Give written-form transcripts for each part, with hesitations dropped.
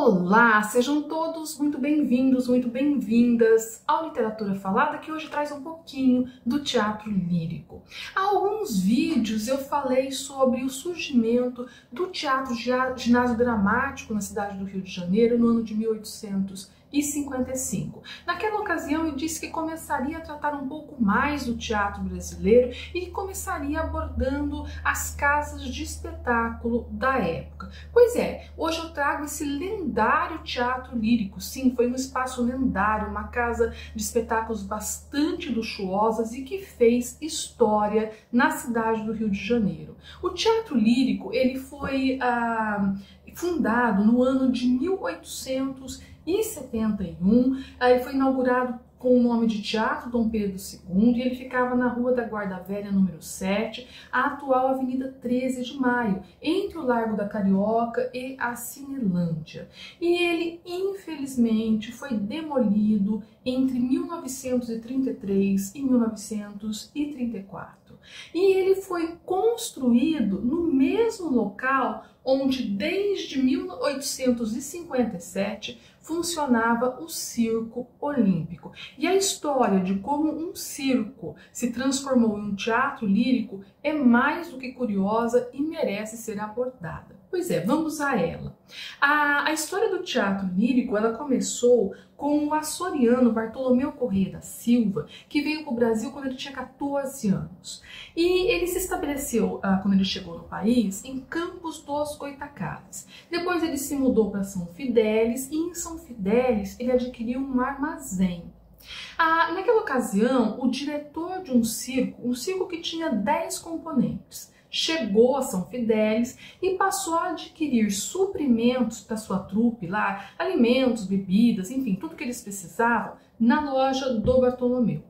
Olá, sejam todos muito bem-vindos, muito bem-vindas ao Literatura Falada, que hoje traz um pouquinho do teatro lírico. Há alguns vídeos eu falei sobre o surgimento do teatro ginásio dramático na cidade do Rio de Janeiro no ano de 1855. Naquela ocasião eu disse que começaria a tratar um pouco mais do teatro brasileiro e que começaria abordando as casas de espetáculo da época. Pois é, hoje eu trago esse lendário teatro lírico. Sim, foi um espaço lendário, uma casa de espetáculos bastante luxuosas e que fez história na cidade do Rio de Janeiro. O teatro lírico, ele foi fundado no ano de 1871, ele foi inaugurado com o nome de Teatro Dom Pedro II e ele ficava na Rua da Guarda Velha, número 7, a atual Avenida 13 de Maio, entre o Largo da Carioca e a Cinelândia. E ele, infelizmente, foi demolido entre 1933 e 1934. E ele foi construído no mesmo local onde desde 1857 funcionava o Circo Olímpico. E a história de como um circo se transformou em um teatro lírico é mais do que curiosa e merece ser abordada. Pois é, vamos a ela. A história do teatro lírico, ela começou com o açoriano Bartolomeu Corrêa da Silva, que veio para o Brasil quando ele tinha 14 anos. E ele se estabeleceu, quando ele chegou no país, em Campos dos Goytacazes. Depois ele se mudou para São Fidélis e em São Fidélis ele adquiriu um armazém. Naquela ocasião, o diretor de um circo que tinha 10 componentes, chegou a São Fidélis e passou a adquirir suprimentos para sua trupe lá, alimentos, bebidas, enfim, tudo que eles precisavam na loja do Bartolomeu.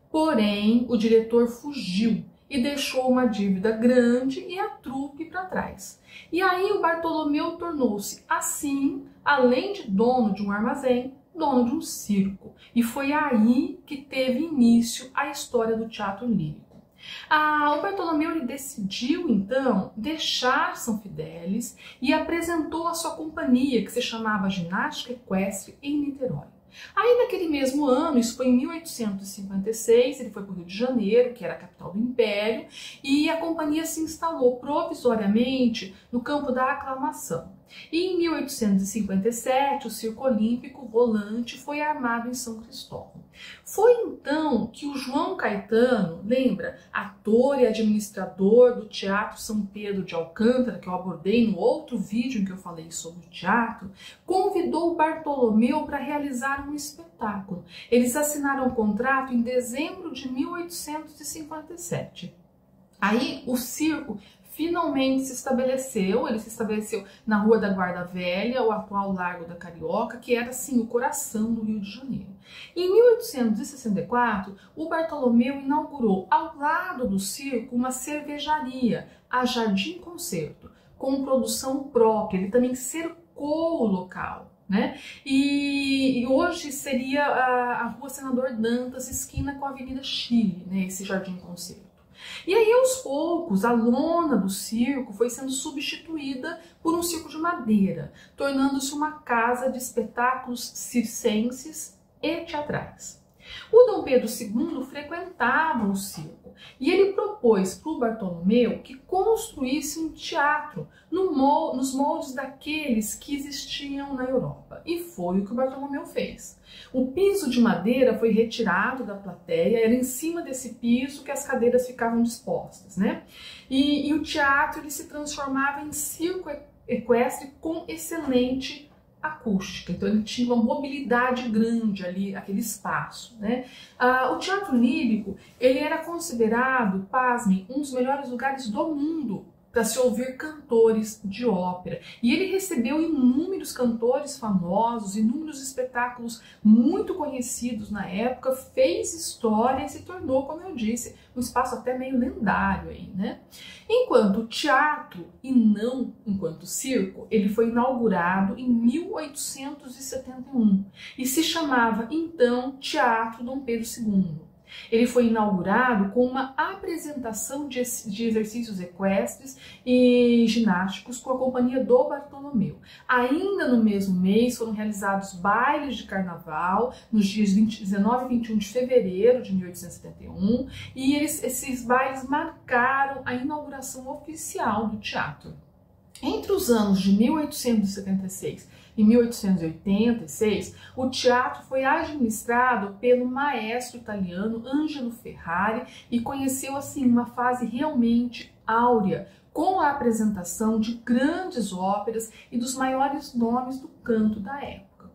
Porém, o diretor fugiu e deixou uma dívida grande e a trupe para trás. E aí o Bartolomeu tornou-se, assim, além de dono de um armazém, dono de um circo. E foi aí que teve início a história do teatro lírico. O Bartolomeu ele decidiu, então, deixar São Fidélis e apresentou a sua companhia, que se chamava Ginástica Equestre, em Niterói. Aí, naquele mesmo ano, isso foi em 1856, ele foi para o Rio de Janeiro, que era a capital do Império, e a companhia se instalou provisoriamente no campo da aclamação. E em 1857, o Circo Olímpico Volante foi armado em São Cristóvão. Foi então que o João Caetano, lembra, ator e administrador do Teatro São Pedro de Alcântara, que eu abordei no outro vídeo em que eu falei sobre o teatro, convidou o Bartolomeu para realizar um espetáculo. Eles assinaram um contrato em dezembro de 1857. Aí o circo finalmente se estabeleceu, ele se estabeleceu na Rua da Guarda Velha, o atual Largo da Carioca, que era assim o coração do Rio de Janeiro. Em 1864, o Bartolomeu inaugurou ao lado do circo uma cervejaria, a Jardim Concerto, com produção própria. Ele também cercou o local, né? E hoje seria a Rua Senador Dantas, esquina com a Avenida Chile, né? Esse Jardim Concerto. E aí, aos poucos, a lona do circo foi sendo substituída por um circo de madeira, tornando-se uma casa de espetáculos circenses e teatrais. O Dom Pedro II frequentava o circo e ele propôs para o Bartolomeu que construísse um teatro nos moldes daqueles que existiam na Europa. E foi o que o Bartolomeu fez. O piso de madeira foi retirado da plateia, era em cima desse piso que as cadeiras ficavam dispostas, né? E o teatro ele se transformava em circo equestre com excelente acústica, então ele tinha uma mobilidade grande ali, aquele espaço, né? O teatro lírico, ele era considerado, pasmem, um dos melhores lugares do mundo para se ouvir cantores de ópera. E ele recebeu inúmeros cantores famosos, inúmeros espetáculos muito conhecidos na época, fez história e se tornou, como eu disse, um espaço até meio lendário aí, né? Enquanto teatro e não enquanto circo, ele foi inaugurado em 1871 e se chamava então Teatro Dom Pedro II. Ele foi inaugurado com uma apresentação de exercícios equestres e ginásticos com a companhia do Bartolomeu. Ainda no mesmo mês foram realizados bailes de carnaval nos dias 19 e 21 de fevereiro de 1871 e esses bailes marcaram a inauguração oficial do teatro. Entre os anos de 1876 e 1886, o teatro foi administrado pelo maestro italiano Angelo Ferrari e conheceu assim uma fase realmente áurea, com a apresentação de grandes óperas e dos maiores nomes do canto da época.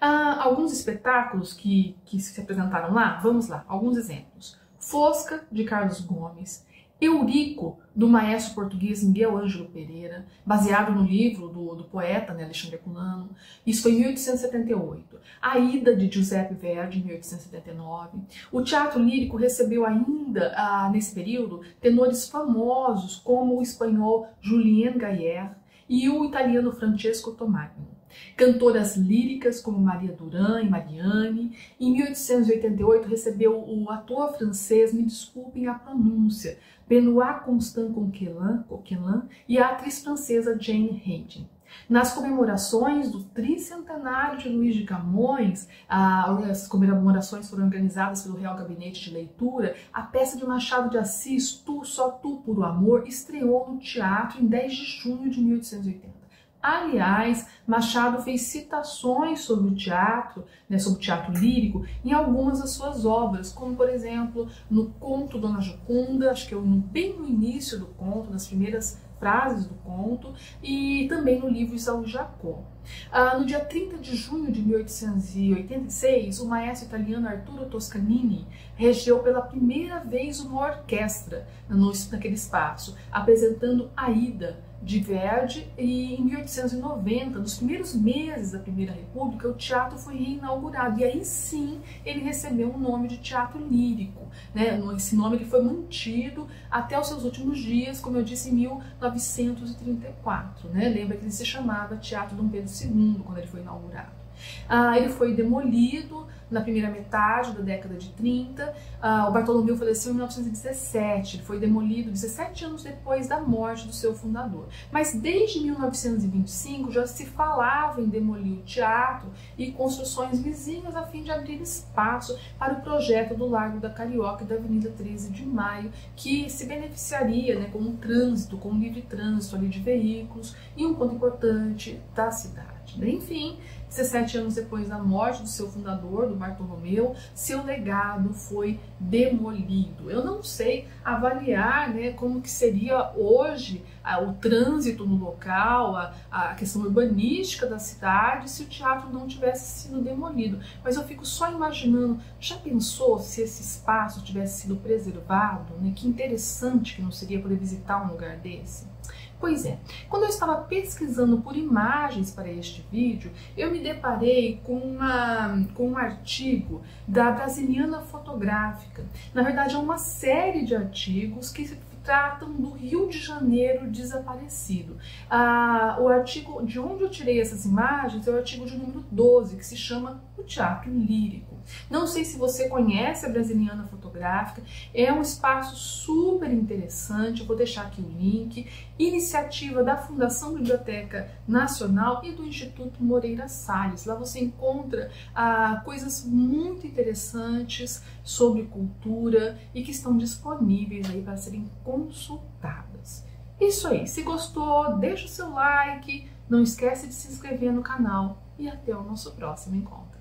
Alguns espetáculos que se apresentaram lá, vamos lá, alguns exemplos. Fosca, de Carlos Gomes, Eurico, do maestro português Miguel Ângelo Pereira, baseado no livro do poeta, né, Alexandre Herculano. Isso foi em 1878. Aida, de Giuseppe Verdi, em 1879. O teatro lírico recebeu ainda, nesse período, tenores famosos como o espanhol Julien Gayer e o italiano Francesco Tomagno. Cantoras líricas como Maria Durand e Marianne. Em 1888 recebeu o ator francês, me desculpem a pronúncia, Benoît Constant Coquelin e a atriz francesa Jane Hayden. Nas comemorações do tricentenário de Luís de Camões, as comemorações foram organizadas pelo Real Gabinete de Leitura, a peça de Machado de Assis, Tu, Só Tu, Puro Amor, estreou no teatro em 10 de junho de 1880. Aliás, Machado fez citações sobre o teatro, né, sobre o teatro lírico, em algumas das suas obras, como por exemplo no conto Dona Jocunda, acho que bem no início do conto, nas primeiras frases do conto, e também no livro Isaú Jacó. No dia 30 de junho de 1886, o maestro italiano Arturo Toscanini regeu pela primeira vez uma orquestra naquele espaço, apresentando Aida, de Verdi, e em 1890, nos primeiros meses da Primeira República, o teatro foi reinaugurado e aí sim ele recebeu o nome de teatro lírico, né? Esse nome ele foi mantido até os seus últimos dias, como eu disse, em 1934, né? Lembra que ele se chamava Teatro Dom Pedro II quando ele foi inaugurado. Ele foi demolido na primeira metade da década de 30, o Bartolomeu faleceu em 1917, ele foi demolido 17 anos depois da morte do seu fundador. Mas desde 1925 já se falava em demolir o teatro e construções vizinhas a fim de abrir espaço para o projeto do Largo da Carioca e da Avenida 13 de Maio, que se beneficiaria, né, com um trânsito, com um livre trânsito ali de veículos e um ponto importante da cidade. Enfim, 17 anos depois da morte do seu fundador, do Bartolomeu, seu legado foi demolido. Eu não sei avaliar, né, como que seria hoje o trânsito no local, a questão urbanística da cidade, se o teatro não tivesse sido demolido. Mas eu fico só imaginando, já pensou se esse espaço tivesse sido preservado, né? Que interessante que não seria poder visitar um lugar desse. Pois é, quando eu estava pesquisando por imagens para este vídeo, eu me deparei com um artigo da Brasiliana Fotográfica. Na verdade, é uma série de artigos que tratam do Rio de Janeiro desaparecido. O artigo de onde eu tirei essas imagens é o artigo de número 12, que se chama O Teatro Lírico. Não sei se você conhece a Brasiliana Fotográfica, é um espaço super interessante, eu vou deixar aqui o link, iniciativa da Fundação Biblioteca Nacional e do Instituto Moreira Salles. Lá você encontra coisas muito interessantes sobre cultura e que estão disponíveis aí para serem consultadas. Isso aí, se gostou, deixa o seu like, não esquece de se inscrever no canal e até o nosso próximo encontro.